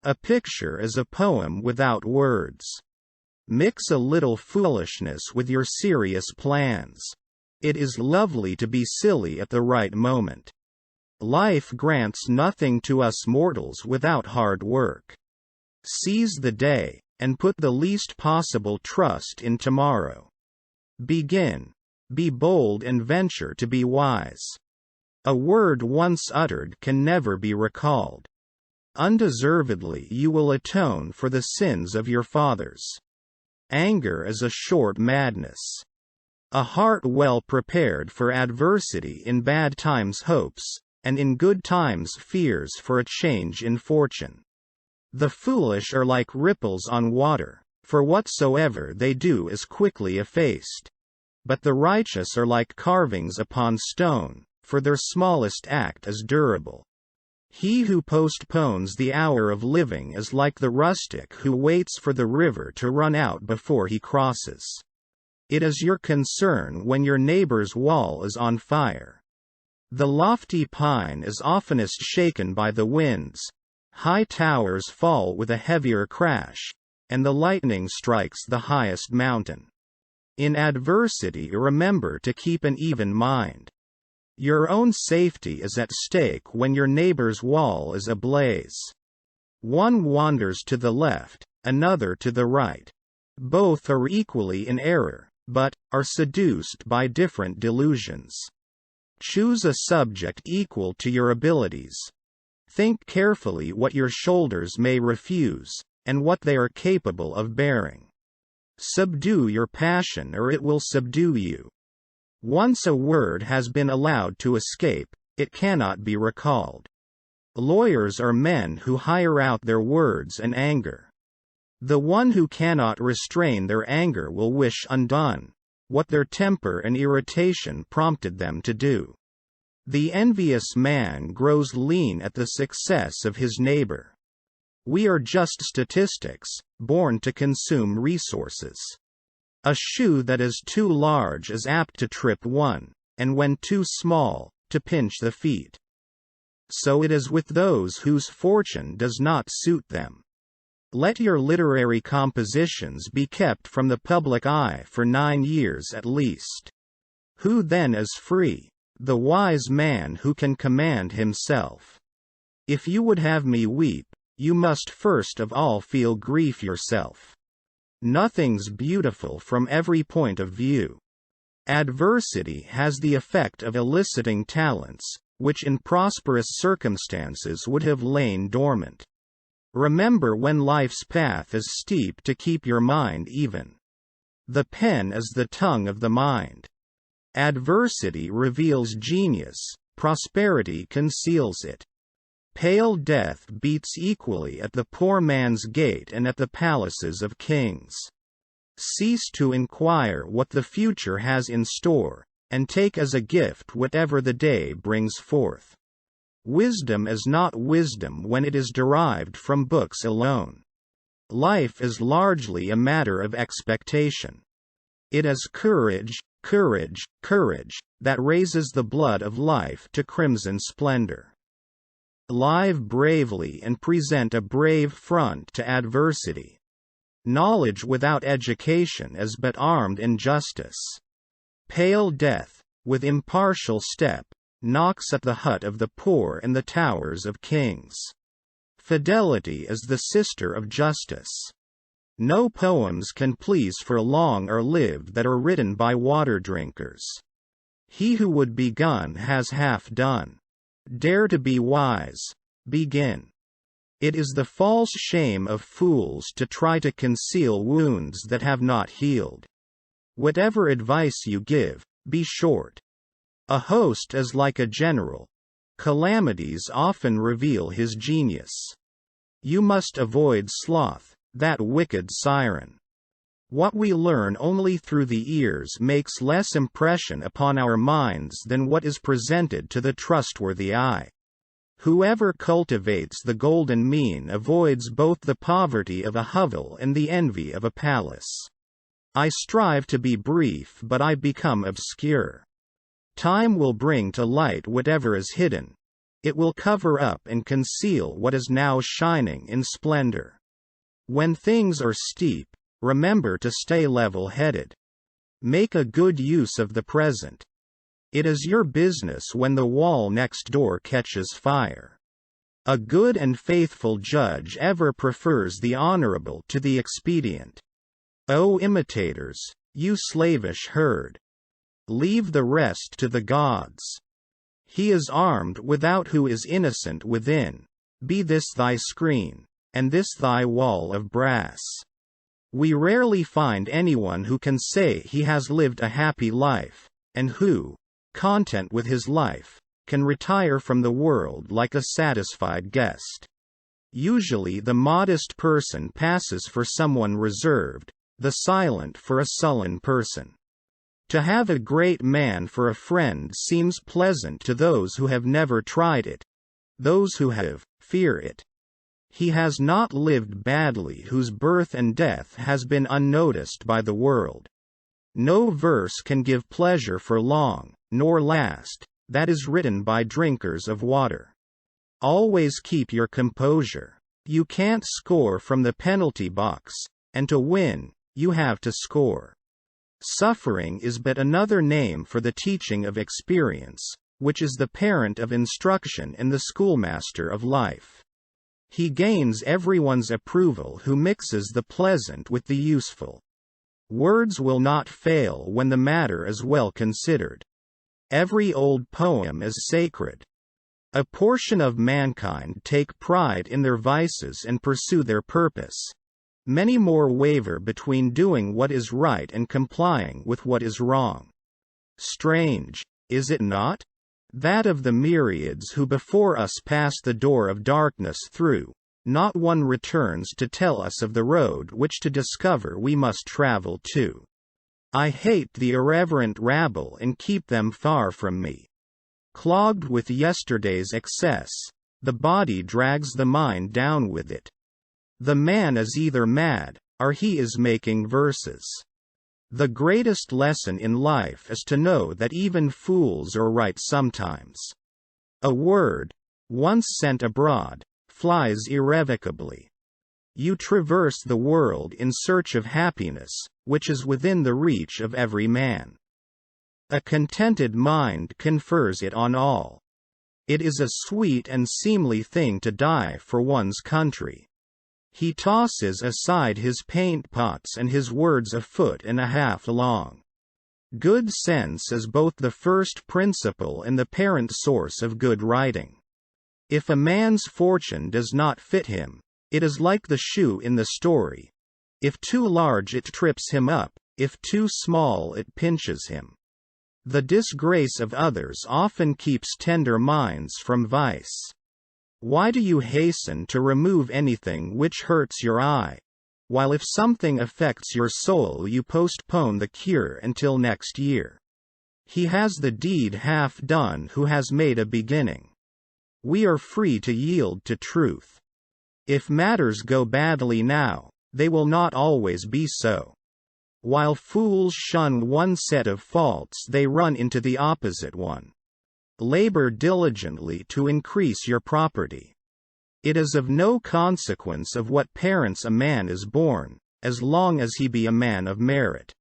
A picture is a poem without words. Mix a little foolishness with your serious plans. It is lovely to be silly at the right moment. Life grants nothing to us mortals without hard work. Seize the day, and put the least possible trust in tomorrow. Begin. Be bold and venture to be wise. A word once uttered can never be recalled. Undeservedly you will atone for the sins of your fathers. Anger is a short madness. A heart well prepared for adversity in bad times hopes, and in good times fears for a change in fortune. The foolish are like ripples on water, for whatsoever they do is quickly effaced. But the righteous are like carvings upon stone, for their smallest act is durable. He who postpones the hour of living is like the rustic who waits for the river to run out before he crosses. It is your concern when your neighbor's wall is on fire. The lofty pine is oftenest shaken by the winds. High towers fall with a heavier crash, and the lightning strikes the highest mountain. In adversity remember to keep an even mind. Your own safety is at stake when your neighbor's wall is ablaze. One wanders to the left, another to the right. Both are equally in error, but are seduced by different delusions. Choose a subject equal to your abilities. Think carefully what your shoulders may refuse, and what they are capable of bearing. Subdue your passion or it will subdue you. Once a word has been allowed to escape, it cannot be recalled. Lawyers are men who hire out their words and anger. The one who cannot restrain their anger will wish undone what their temper and irritation prompted them to do. The envious man grows lean at the success of his neighbor. We are just statistics, born to consume resources. A shoe that is too large is apt to trip one, and when too small, to pinch the feet. So it is with those whose fortune does not suit them. Let your literary compositions be kept from the public eye for 9 years at least. Who then is free? The wise man who can command himself. If you would have me weep, you must first of all feel grief yourself. Nothing's beautiful from every point of view. Adversity has the effect of eliciting talents, which in prosperous circumstances would have lain dormant. Remember when life's path is steep to keep your mind even. The pen is the tongue of the mind. Adversity reveals genius, prosperity conceals it. Pale death beats equally at the poor man's gate and at the palaces of kings. Cease to inquire what the future has in store, and take as a gift whatever the day brings forth. Wisdom is not wisdom when it is derived from books alone. Life is largely a matter of expectation. It is courage, courage, courage, that raises the blood of life to crimson splendor. Live bravely and present a brave front to adversity. Knowledge without education is but armed injustice. Pale death, with impartial step, knocks at the hut of the poor and the towers of kings. Fidelity is the sister of justice. No poems can please for long are lived that are written by water drinkers. He who would begun has half done. Dare to be wise. Begin. It is the false shame of fools to try to conceal wounds that have not healed. Whatever advice you give, be short. A host is like a general. Calamities often reveal his genius. You must avoid sloth, that wicked siren. What we learn only through the ears makes less impression upon our minds than what is presented to the trustworthy eye. Whoever cultivates the golden mean avoids both the poverty of a hovel and the envy of a palace. I strive to be brief but I become obscure. Time will bring to light whatever is hidden. It will cover up and conceal what is now shining in splendor. When things are steep, remember to stay level-headed. Make a good use of the present. It is your business when the wall next door catches fire. A good and faithful judge ever prefers the honorable to the expedient. O imitators, you slavish herd! Leave the rest to the gods. He is armed without who is innocent within. Be this thy screen, and this thy wall of brass. We rarely find anyone who can say he has lived a happy life, and who, content with his life, can retire from the world like a satisfied guest. Usually the modest person passes for someone reserved, the silent for a sullen person. To have a great man for a friend seems pleasant to those who have never tried it. Those who have, fear it. He has not lived badly whose birth and death has been unnoticed by the world. No verse can give pleasure for long, nor last, that is written by drinkers of water. Always keep your composure. You can't score from the penalty box, and to win, you have to score. Suffering is but another name for the teaching of experience, which is the parent of instruction and the schoolmaster of life. He gains everyone's approval who mixes the pleasant with the useful. Words will not fail when the matter is well considered. Every old poem is sacred. A portion of mankind take pride in their vices and pursue their purpose. Many more waver between doing what is right and complying with what is wrong. Strange, is it not? That of the myriads who before us pass the door of darkness through, not one returns to tell us of the road which to discover we must travel to. I hate the irreverent rabble and keep them far from me. Clogged with yesterday's excess, the body drags the mind down with it. The man is either mad, or he is making verses. The greatest lesson in life is to know that even fools are right sometimes. A word, once sent abroad, flies irrevocably. You traverse the world in search of happiness, which is within the reach of every man. A contented mind confers it on all. It is a sweet and seemly thing to die for one's country. He tosses aside his paint pots and his words a foot and a half long. Good sense is both the first principle and the parent source of good writing. If a man's fortune does not fit him, it is like the shoe in the story. If too large it trips him up, if too small it pinches him. The disgrace of others often keeps tender minds from vice. Why do you hasten to remove anything which hurts your eye, while if something affects your soul you postpone the cure until next year? He has the deed half done who has made a beginning. We are free to yield to truth. If matters go badly now, they will not always be so. While fools shun one set of faults they run into the opposite one. Labor diligently to increase your property. It is of no consequence of what parents a man is born, as long as he be a man of merit.